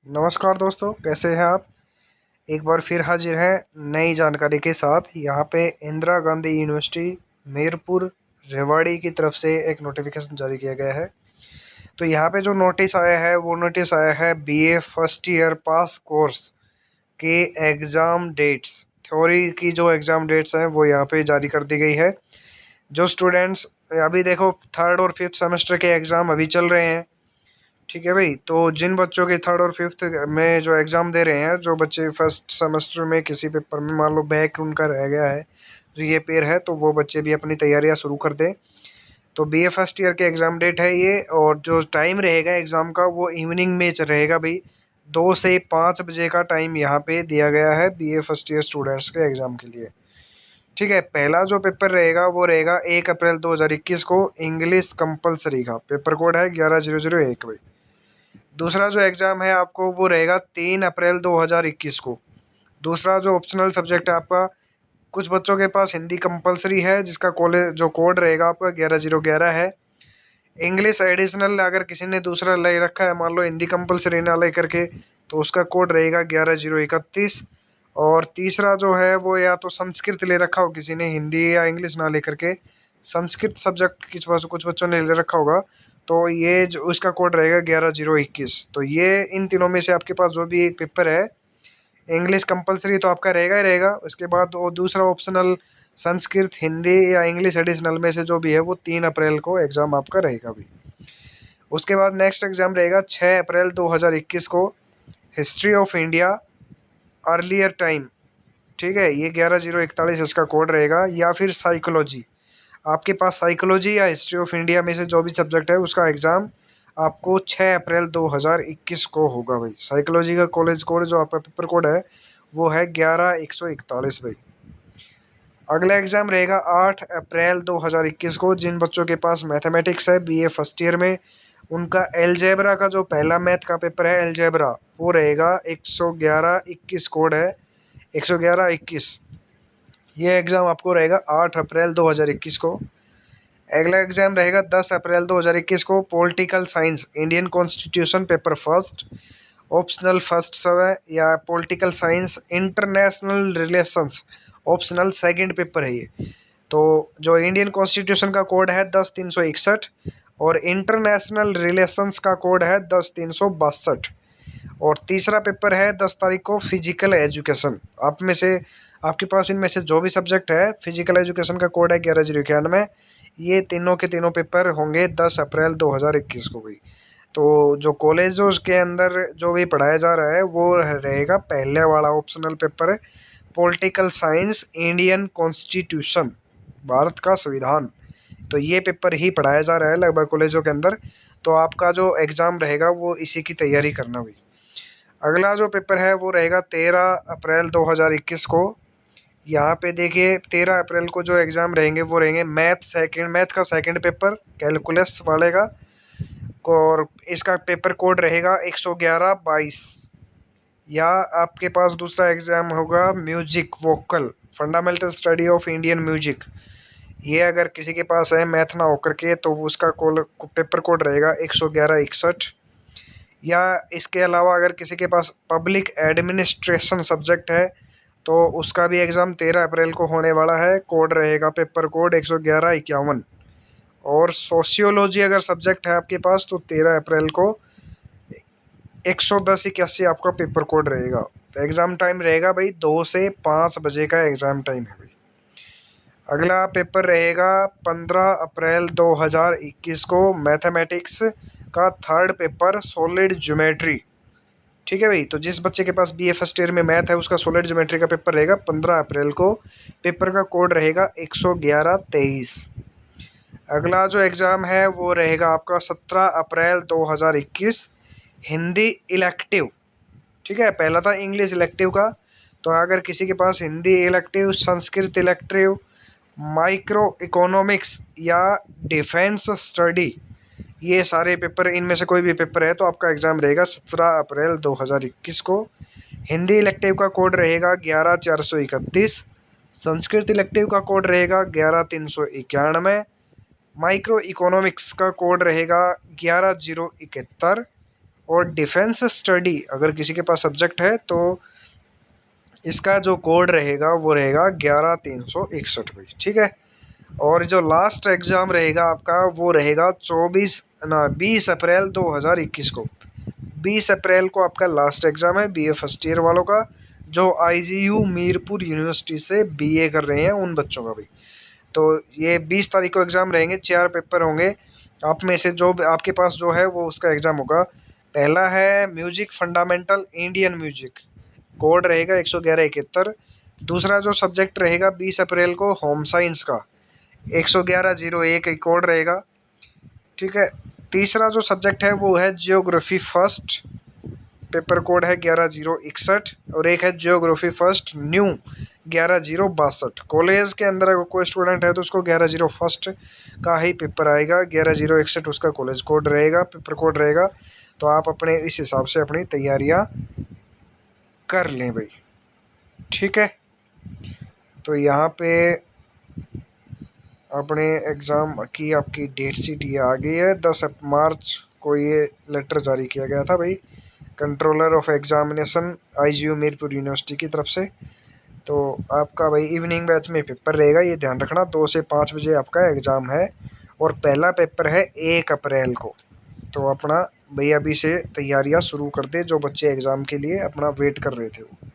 नमस्कार दोस्तों, कैसे हैं आप। एक बार फिर हाजिर हैं नई जानकारी के साथ। यहाँ पे इंदिरा गांधी यूनिवर्सिटी मीरपुर रेवाड़ी की तरफ से एक नोटिफिकेशन जारी किया गया है। तो यहाँ पे जो नोटिस आया है वो नोटिस आया है बीए फर्स्ट ईयर पास कोर्स के एग्ज़ाम डेट्स। थ्योरी की जो एग्ज़ाम डेट्स हैं वो यहाँ पे जारी कर दी गई है। जो स्टूडेंट्स अभी देखो थर्ड और फिफ्थ सेमेस्टर के एग्ज़ाम अभी चल रहे हैं, ठीक है भाई। तो जिन बच्चों के थर्ड और फिफ्थ में जो एग्ज़ाम दे रहे हैं, जो बच्चे फर्स्ट सेमेस्टर में किसी पेपर में मान लो बैक उनका रह गया है, जो ये पेयर है, तो वो बच्चे भी अपनी तैयारियां शुरू कर दें। तो बीए फर्स्ट ईयर के एग्ज़ाम डेट है ये, और जो टाइम रहेगा एग्ज़ाम का वो इवनिंग में रहेगा भाई। 2 से 5 बजे का टाइम यहाँ पे दिया गया है बीए फर्स्ट ईयर स्टूडेंट्स के एग्ज़ाम के लिए। ठीक है, पहला जो पेपर रहेगा वो रहेगा 1 अप्रैल 2021 को। इंग्लिश कंपलसरी का पेपर कोड है 11001 भाई। दूसरा जो एग्ज़ाम है आपको वो रहेगा 3 अप्रैल 2021 को। दूसरा जो ऑप्शनल सब्जेक्ट है आपका, कुछ बच्चों के पास हिंदी कंपलसरी है जिसका कॉलेज जो कोड रहेगा आपका 11011 है। इंग्लिश एडिशनल अगर किसी ने दूसरा ले रखा है, मान लो हिंदी कंपलसरी ना ले करके, तो उसका कोड रहेगा 11031। और तीसरा जो है वो या तो संस्कृत ले रखा हो किसी ने, हिंदी या इंग्लिश ना ले करके संस्कृत सब्जेक्ट कुछ बच्चों ने ले रखा होगा, तो ये जो उसका कोड रहेगा 11021। तो ये इन तीनों में से आपके पास जो भी पेपर है, इंग्लिश कंपलसरी तो आपका रहेगा ही रहेगा। उसके बाद वो दूसरा ऑप्शनल संस्कृत, हिंदी या इंग्लिश एडिशनल में से जो भी है वो 3 अप्रैल को एग्ज़ाम आपका रहेगा भी। उसके बाद नेक्स्ट एग्ज़ाम रहेगा 6 अप्रैल 2021 को, history of India earlier time. ठीक है, ये 11041 इसका कोड रहेगा। या फिर साइकोलॉजी, आपके पास साइकोलॉजी या हिस्ट्री ऑफ इंडिया में से जो भी सब्जेक्ट है उसका एग्ज़ाम आपको 6 अप्रैल 2021 को होगा भाई। साइकोलॉजी का कॉलेज कोड जो आपका पेपर कोड है वो है 11141 भाई। अगला एग्ज़ाम रहेगा 8 अप्रैल 2021 को। जिन बच्चों के पास मैथमेटिक्स है बीए फर्स्ट ईयर में, उनका एलजेब्रा का जो पहला मैथ का पेपर है एलजेब्रा, वो रहेगा 11121 कोड है 11121। ये एग्ज़ाम आपको रहेगा 8 अप्रैल 2021 को। अगला एग्ज़ाम रहेगा 10 अप्रैल 2021 को, political science Indian constitution paper first, optional first सब है। या political science international relations, optional second paper है ये। तो जो इंडियन कॉन्स्टिट्यूशन का कोड है 10361, और इंटरनेशनल रिलेशंस का कोड है 10362। और तीसरा पेपर है 10 तारीख को फिजिकल एजुकेशन। आप में से आपके पास इनमें से जो भी सब्जेक्ट है, फिजिकल एजुकेशन का कोड है 11091। ये तीनों के तीनों पेपर होंगे 10 अप्रैल 2021 को भी। तो जो कॉलेज जो उसके अंदर जो भी पढ़ाया जा रहा है वो रहेगा पहले वाला ऑप्शनल पेपर है, political science Indian constitution, Bharat का संविधान। तो ये पेपर ही पढ़ाया जा रहा है लगभग कॉलेजों के अंदर। तो आपका जो एग्ज़ाम रहेगा वो इसी की तैयारी करना भी। अगला जो पेपर है वो रहेगा 13 अप्रैल 2021 को। यहाँ पे देखिए 13 अप्रैल को जो एग्ज़ाम रहेंगे वो रहेंगे मैथ का सेकंड पेपर कैलकुलस वाले का। और इसका पेपर कोड रहेगा 11122। या आपके पास दूसरा एग्ज़ाम होगा music vocal, fundamental study of Indian music. ये अगर किसी के पास है मैथ ना होकर के, तो उसका पेपर कोड रहेगा 11161। या इसके अलावा अगर किसी के पास पब्लिक एडमिनिस्ट्रेशन सब्जेक्ट है तो उसका भी एग्ज़ाम 13 अप्रैल को होने वाला है। कोड रहेगा पेपर कोड 11151। और सोशियोलॉजी अगर सब्जेक्ट है आपके पास तो 13 अप्रैल को 11081 आपका पेपर कोड रहेगा। तो एग्ज़ाम टाइम रहेगा भाई 2 से 5 बजे का एग्ज़ाम टाइम है भाई। अगला पेपर रहेगा 15 अप्रैल 2021 को, मैथमेटिक्स का थर्ड पेपर सॉलिड ज्योमेट्री। ठीक है भाई, तो जिस बच्चे के पास बीए फर्स्ट ईयर में मैथ है उसका सॉलिड ज्योमेट्री का पेपर रहेगा 15 अप्रैल को। पेपर का कोड रहेगा 11123। अगला जो एग्ज़ाम है वो रहेगा आपका 17 अप्रैल 2021, हिंदी इलेक्टिव। ठीक है, पहला था इंग्लिश इलेक्टिव का। तो अगर किसी के पास Hindi elective, Sanskrit elective, microeconomics या डिफेंस स्टडी, ये सारे पेपर इनमें से कोई भी पेपर है तो आपका एग्ज़ाम रहेगा 17 अप्रैल 2021 को। हिंदी इलेक्टिव का कोड रहेगा 11431। संस्कृत इलेक्टिव का कोड रहेगा 11391। माइक्रो इकोनॉमिक्स का कोड रहेगा 11071। और डिफेंस स्टडी अगर किसी के पास सब्जेक्ट है तो इसका जो कोड रहेगा वो रहेगा 11361 भाई, ठीक है। और जो लास्ट एग्ज़ाम रहेगा आपका वो रहेगा 20 अप्रैल 2021 को। 20 अप्रैल को आपका लास्ट एग्ज़ाम है बीए फर्स्ट ईयर वालों का, जो आईजीयू मीरपुर यूनिवर्सिटी से बीए कर रहे हैं उन बच्चों का भी। तो ये 20 तारीख को एग्ज़ाम रहेंगे, 4 पेपर होंगे। आप में से जो आपके पास जो है वो उसका एग्ज़ाम होगा। पहला है music fundamental Indian music, code रहेगा 11171। दूसरा जो सब्जेक्ट रहेगा 20 अप्रैल को होम साइंस का 11101 कोड रहेगा, ठीक है। तीसरा जो सब्जेक्ट है वो है जियोग्राफी फर्स्ट, पेपर कोड है 11061। और एक है जियोग्राफी फर्स्ट न्यू 11062। कॉलेज के अंदर अगर कोई स्टूडेंट है तो उसको 110 का ही पेपर आएगा, 11061 उसका कॉलेज कोड रहेगा, पेपर कोड रहेगा। तो आप अपने इस हिसाब से अपनी तैयारियां कर लें भाई, ठीक है। तो यहाँ पे अपने एग्ज़ाम की आपकी डेट शीट ये आ गई है। 10 मार्च को ये लेटर जारी किया गया था भाई, controller of examination IGU Mirpur university की तरफ से। तो आपका भाई इवनिंग बैच में पेपर रहेगा, ये ध्यान रखना। 2 से 5 बजे आपका एग्ज़ाम है और पहला पेपर है 1 अप्रैल को। तो अपना भैया अभी से तैयारियां शुरू कर दे, जो बच्चे एग्ज़ाम के लिए अपना वेट कर रहे थे वो।